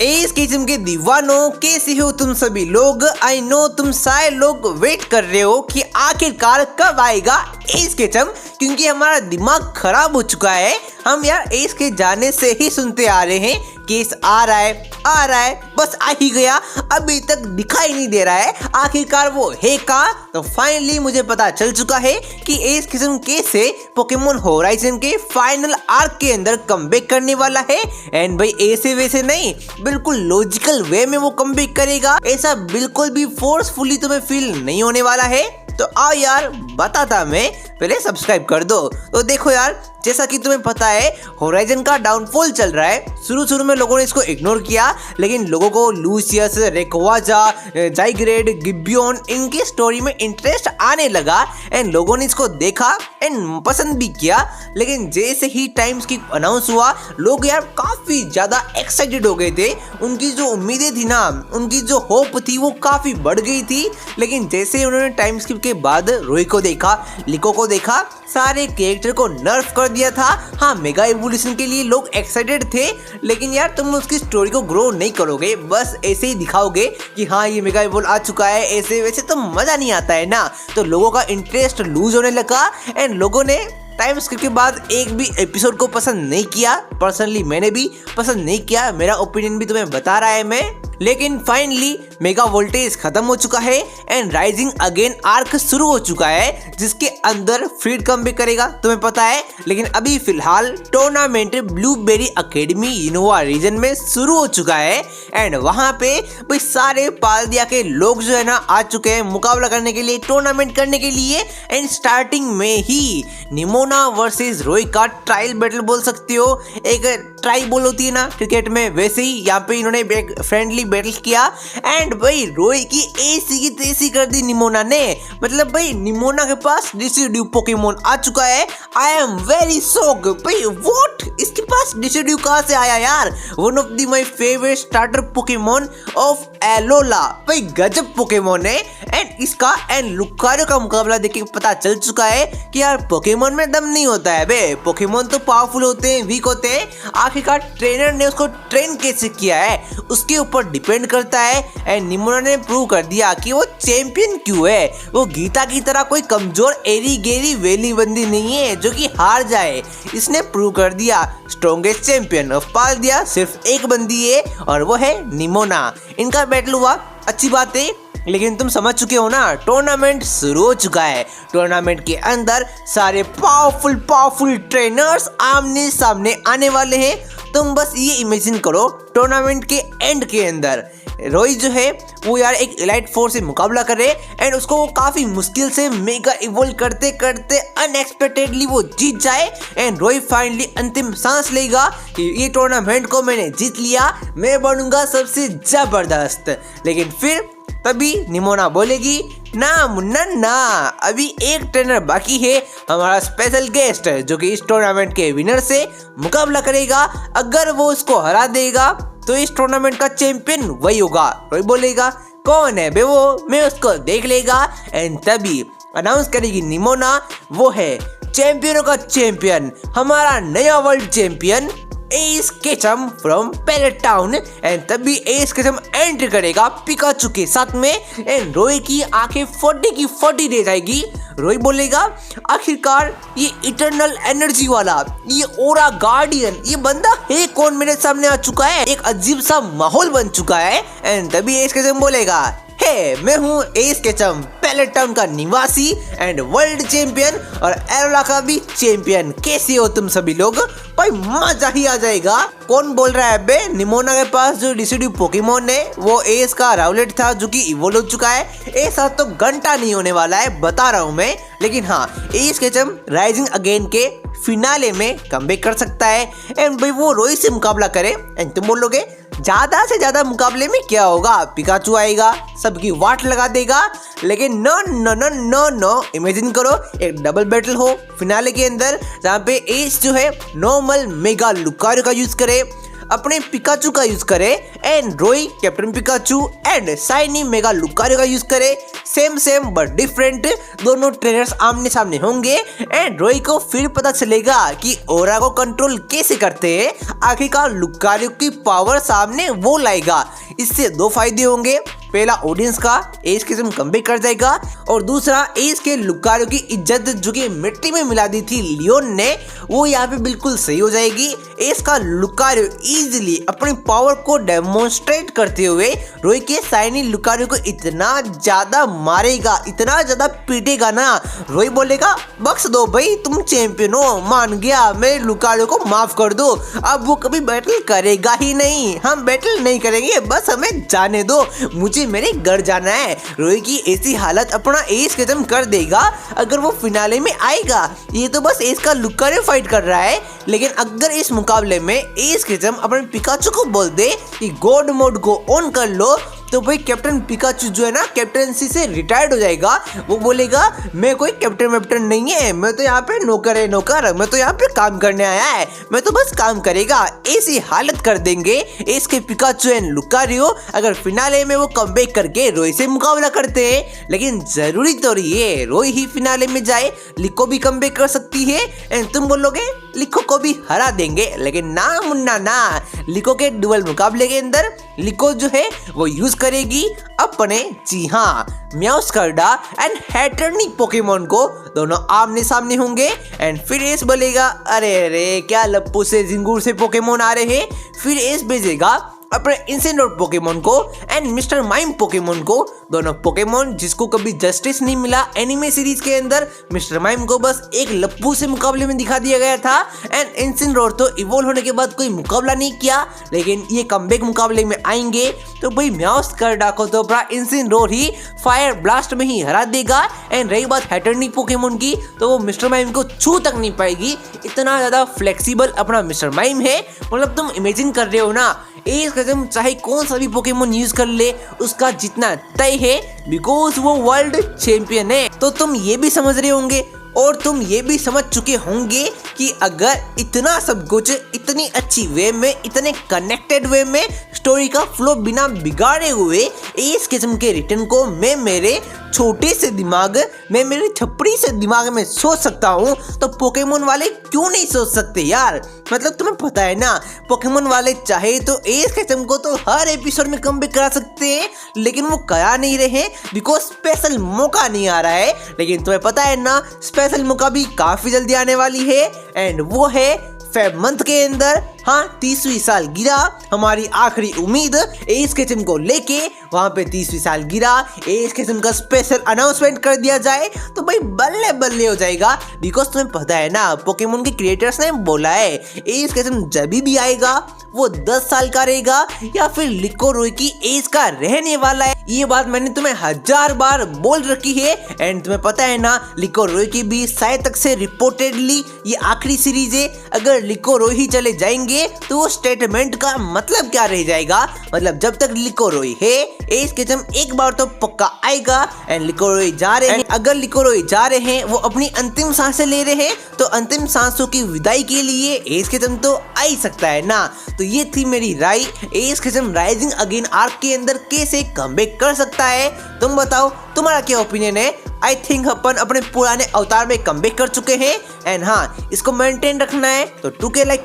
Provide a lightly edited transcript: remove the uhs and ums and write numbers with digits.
इस किस्म के दीवानों, कैसे हो तुम सभी लोग। आई नो तुम सारे लोग वेट कर रहे हो कि आखिरकार कब आएगा एस किस्म, क्योंकि हमारा दिमाग खराब हो चुका है। हम यार एस के जाने से ही सुनते आ रहे हैं केस आ रहा है, बस आ ही गया, अभी तक दिखाई नहीं दे रहा है। आखिरकार वो है कहाँ? तो फाइनली मुझे पता चल चुका है कि एस किस्म केस से पोकेमोन होराइजन के फाइनल आर्क के अंदर कमबैक करने वाला है। एंड भाई ऐसे वैसे नहीं, बिल्कुल लॉजिकल वे में वो कमबैक करेगा। ऐसा बिल्कुल भी फोर्सफुली तुम्हें फील नहीं होने वाला है। तो आओ यार बताता मैं, पहले सब्सक्राइब कर दो। तो देखो यार, जैसा कि तुम्हें पता है होराइजन का डाउनफॉल चल रहा है। शुरू में लोगों ने इसको इग्नोर किया, लेकिन लोगों को लूसियस, रेक्वाजा, जाइग्रेड, गिब्बियन इनकी स्टोरी में इंटरेस्ट आने लगा एंड लोगों ने इसको देखा एंड पसंद भी किया। लेकिन जैसे ही टाइम्स की अनाउंस हुआ, लोग यार काफ़ी ज़्यादा एक्साइटेड हो गए थे। उनकी जो उम्मीदें थी ना, उनकी जो होप थी वो काफ़ी बढ़ गई थी। लेकिन जैसे ही उन्होंने टाइम स्किप के बाद रोई को देखा, लिको को देखा, सारे कैरेक्टर को नर्फ कर दिया था। हाँ, मेगा इवोल्यूशन के लिए लोग एक्साइटेड थे, लेकिन यार तुम उसकी स्टोरी को ग्रो नहीं करोगे, बस ऐसे ही दिखाओगे कि हाँ ये मेगा इवोल आ चुका है, ऐसे वैसे तो मजा नहीं आता है ना। तो लोगों का इंटरेस्ट लूज होने लगा एंड लोगों ने टाइम स्किप के बाद एक भी एपिसोड को पसंद नहीं किया। पर्सनली मैंने भी पसंद नहीं किया, मेरा ओपिनियन भी तुम्हें बता रहा है मैं। लेकिन फाइनली मेगा वोल्टेज खत्म हो चुका है एंड राइजिंग अगेन आर्क शुरू हो चुका है, जिसके अंदर फ्रीड कम भी करेगा, तुम्हें पता है। लेकिन अभी फिलहाल tournament Blueberry Academy Unova region में शुरू हो चुका है एंड वहां पे भाई सारे पालदिया के लोग जो है ना आ चुके हैं मुकाबला करने के लिए, टूर्नामेंट करने के लिए। एंड स्टार्टिंग में ही निमोना वर्सेस रोई का ट्रायल बैटल बोल सकते हो। एक ट्राई बॉल होती है ना क्रिकेट में, वैसे ही यहाँ पे इन्होंने एक फ्रेंडली बैटल किया एंड भाई रोई की ऐसी की तैसी कर दी निमोना ने। मतलब भाई निमोना के पास डिसिड्यू पोकेमोन आ चुका है। आई एम वेरी शॉक्ड भाई, व्हाट, इसके पास डिसिड्यू कहाँ से आया यार? One of the my favourite starter Pokemon of Alola, भाई गजब पोकेमोन है। एंड इसका एंड लुकारियो का मुकाबला देख के पता चल चुका है कि यार पोकेमोन में दम नहीं होता है बे, पोकेमोन तो पावरफुल होते हैं, वीक होते हैं। आखिरकार ट्रेनर ने उसको ट्रेन कैसे किया है उसके ऊपर डिपेंड करता है। एंड निमोना ने प्रूव कर दिया कि वो चैंपियन क्यों है। वो गीता की तरह कोई कमजोर एरी गेरी वेली बंदी नहीं है जो कि हार जाए। इसने प्रूव कर दिया स्ट्रॉन्गेस्ट चैंपियन ऑफ पालदिया सिर्फ एक बंदी है और वो है निमोना। इनका बैटल हुआ, अच्छी बात है, लेकिन तुम समझ चुके हो ना, टूर्नामेंट शुरू हो चुका है। टूर्नामेंट के अंदर सारे पावरफुल ट्रेनर्स आमने सामने आने वाले हैं। तुम बस ये इमेजिन करो, टूर्नामेंट के एंड के अंदर रोई जो है वो यार एक एलाइट फोर्स से मुकाबला करे एंड उसको वो काफ़ी मुश्किल से मेगा इवोल्व करते करते अनएक्सपेक्टेडली वो जीत जाए एंड रोई फाइनली अंतिम सांस लेगा कि ये टूर्नामेंट को मैंने जीत लिया, मैं बनूंगा सबसे जबरदस्त। लेकिन फिर तभी निमोना बोलेगी, ना मुन्ना ना, अभी एक ट्रेनर बाकी है, हमारा स्पेशल गेस्ट जो कि इस टूर्नामेंट के विनर से मुकाबला करेगा। अगर वो उसको हरा देगा तो इस टूर्नामेंट का चैंपियन वही होगा। कोई बोलेगा कौन है बे वो, मैं उसको देख लेगा। एंड तभी अनाउंस करेगी निमोना, वो है चैंपियनों का चैंपियन, हमारा नया world champion Ash Ketchum from Pallet Town. And तभी एस केचम एंट्री करेगा पिकाचू के साथ में एंड रोई की आंखें 40 की 40 रह जाएगी। रोई बोलेगा, आखिरकार ये इटर्नल एनर्जी वाला, ये ओरा गार्डियन, ये बंदा है कौन मेरे सामने आ चुका है? एक अजीब सा माहौल बन चुका है। एंड तभी एस केचम बोलेगा, हे मैं हूँ एस केचम, पैलेट टाउन का निवासी एंड वर्ल्ड चैंपियन और एरोला का भी चैंपियन। कैसे हो तुम सभी लोग? भाई मजा ही आ जाएगा। कौन बोल रहा है बे? निमोना के पास जो डिसिड्यू पोकेमोन है वो एस का राउलेट था जो कि इवोल्व हो चुका है। ऐसा तो घंटा नहीं होने वाला है, बता रहा हूँ मैं। लेकिन हाँ, एस केचम राइजिंग अगेन के फिनाले में कमबैक कर सकता है एंड भाई वो रोई से मुकाबला करे। एंड तुम बोलोगे ज्यादा से ज्यादा मुकाबले में क्या होगा, पिकाचू आएगा सबकी वाट लगा देगा। लेकिन no no no no no, imagine करो एक डबल बैटल हो फिनाले के अंदर, जहाँ पे एस जो है नॉर्मल मेगा लुकारियो का यूज करे, अपने पिकाचू का यूज करे एंड रोई captain Pikachu and shiny mega Lucario का यूज करे। सेम बट डिफरेंट दोनों ट्रेनर्स आमने सामने होंगे एंड रोई को फिर पता चलेगा कि ओरा को कंट्रोल कैसे करते हैं। आखिरकार लुकारियो की पावर सामने वो लाएगा। इससे दो फायदे होंगे, पहला ऑडियंस का एज किस्म कमबैक कर जाएगा और दूसरा एज के लुकारियो की इज्जत जो कि मिट्टी में मिला दी थी लियोन ने वो यहाँ पे बिल्कुल सही हो जाएगी। एज का लुकारियो इजीली अपनी पावर को डेमोन्स्ट्रेट करते हुए रोई के शाइनी लुकारियो को इतना ज्यादा मारेगा, इतना ज्यादा पीटेगा ना, रोई बोलेगा बख्श दो भाई, तुम चैंपियन हो, मान गया, मेरे लुकारियो को माफ कर दो। अब वो कभी बैटल करेगा ही नहीं, हम बैटल नहीं करेंगे, बस हमें जाने दो, मुझे मेरे घर जाना है। रोई की ऐसी हालत अपना एज खत्म कर देगा अगर वो फिनाले में आएगा। ये तो बस एज का लुकारियो फाइट कर रहा है, लेकिन अगर इस मुकाबले में एज खत्म अपने पिकाचू को बोल दे कि गॉड मोड को ऑन कर लो तो भाई कैप्टन पिकाचू जो है ना कैप्टनसी से रिटायर्ड हो जाएगा। वो बोलेगा मैं कोई कैप्टन नहीं है, मैं तो यहाँ पे नौकर है नौकर, मैं तो यहाँ पे काम करने आया है, मैं तो बस काम करेगा। ऐसी हालत कर देंगे इसके पिकाचू एंड लुकारियो अगर फिनाले में वो कमबैक करके रोई से मुकाबला करते हैं। लेकिन जरूरी तो ये रोई ही फिनाले में जाए, लिको भी कमबैक कर सकती है एंड तुम बोलोगे लिको को भी हरा देंगे, लेकिन ना मुन्ना ना, लिको के डुअल मुकाबले के अंदर लिको जो है वो यूज करेगी अपने, जी हाँ, म्याउस्कर्डा एंड हैटरनी पोकेमोन को, दोनों आमने सामने होंगे एंड फिर एस बोलेगा अरे क्या लप्पू से जिंगूर से पोकेमोन आ रहे हैं। फिर एस भेजेगा अपने इंसेंडोर पोकेमोन को एंड मिस्टर माइम पोकेमोन को, दोनों पोकेमोन जिसको कभी जस्टिस नहीं मिला एनिमे सीरीज के अंदर। मिस्टर माइम को बस एक लप्पू से मुकाबले में दिखा दिया गया था एंड इंसेंडोर तो इवॉल्व होने के बाद कोई मुकाबला नहीं किया, लेकिन ये कमबैक मुकाबले में आएंगे तो भाई म्याउस्कर्डा को तो अपना इंसेंडोर ही फायर ब्लास्ट में ही हरा देगा। एंड रही बात हैटरनी पोकेमोन की तो वो मिस्टर माइम को छू तक नहीं पाएगी, इतना ज्यादा फ्लेक्सिबल अपना मिस्टर माइम है। मतलब तुम इमेजिन कर रहे हो ना, एज खत्म चाहे कौन सा भी पोकेमोन यूज कर ले उसका जितना तय है, बिकॉज वो वर्ल्ड चैंपियन है। तो तुम ये भी समझ रहे होंगे और तुम ये भी समझ चुके होंगे कि अगर इतना सब कुछ इतनी अच्छी वे में, इतने कनेक्टेड वे में स्टोरी का फ्लो बिना बिगाड़े हुए इस किस्म के रिटर्न को मैं मेरे छोटे से दिमाग में, मेरी छपड़ी से दिमाग में सोच सकता हूँ, तो पोकेमोन वाले क्यों नहीं सोच सकते यार। मतलब तुम्हें पता है ना, पोकेमोन वाले चाहे तो एज खत्म को तो हर एपिसोड में कमबैक करा सकते हैं, लेकिन वो करा नहीं रहे बिकॉज स्पेशल मौका नहीं आ रहा है। लेकिन तुम्हें पता है ना, स्पेशल मौका भी काफी जल्दी आने वाली है एंड वो है फेब मंथ के अंदर। हाँ, 30वीं साल गिरा, हमारी आखिरी उम्मीद एज खत्म को लेके वहां पे 30वीं साल गिरा, एज खत्म का स्पेशल अनाउंसमेंट कर दिया जाए तो भाई बल्ले बल्ले हो जाएगा। बिकॉज तुम्हें पता है ना, पोकेमोन के क्रिएटर्स ने बोला है एज खत्म जब भी आएगा वो 10 साल का रहेगा या फिर लिको रोई की एज का रहने वाला है। ये बात मैंने तुम्हें 1000 बार बोल रखी है एंड तुम्हें पता है ना, लिको रोई की भी शायद तक से रिपोर्टेडली ये आखिरी सीरीज है। अगर लिको रोई ही चले जाएंगे तो वो स्टेटमेंट का मतलब क्या रह जाएगा। मतलब जब तक लिको रोई है एज खत्म एक बार तो पक्का आएगा एंड लिको रोई जा रहे हैं। अगर लिको रोई जा रहे हैं, वो अपनी अंतिम सांसें ले रहे हैं, तो अंतिम सांसों की विदाई के लिए एज खत्म तो आ ही सकता है ना। तो ये थी मेरी राय, एज खत्म राइजिंग अगेन आर्क के अंदर कैसे कमबैक कर सकता है। तुम बताओ तुम्हारा क्या ओपिनियन है। आई थिंक अपन अपने पुराने अवतार में कमबैक कर चुके हैं एंड हाँ, इसको मेंटेन रखना है तो 2K लाइक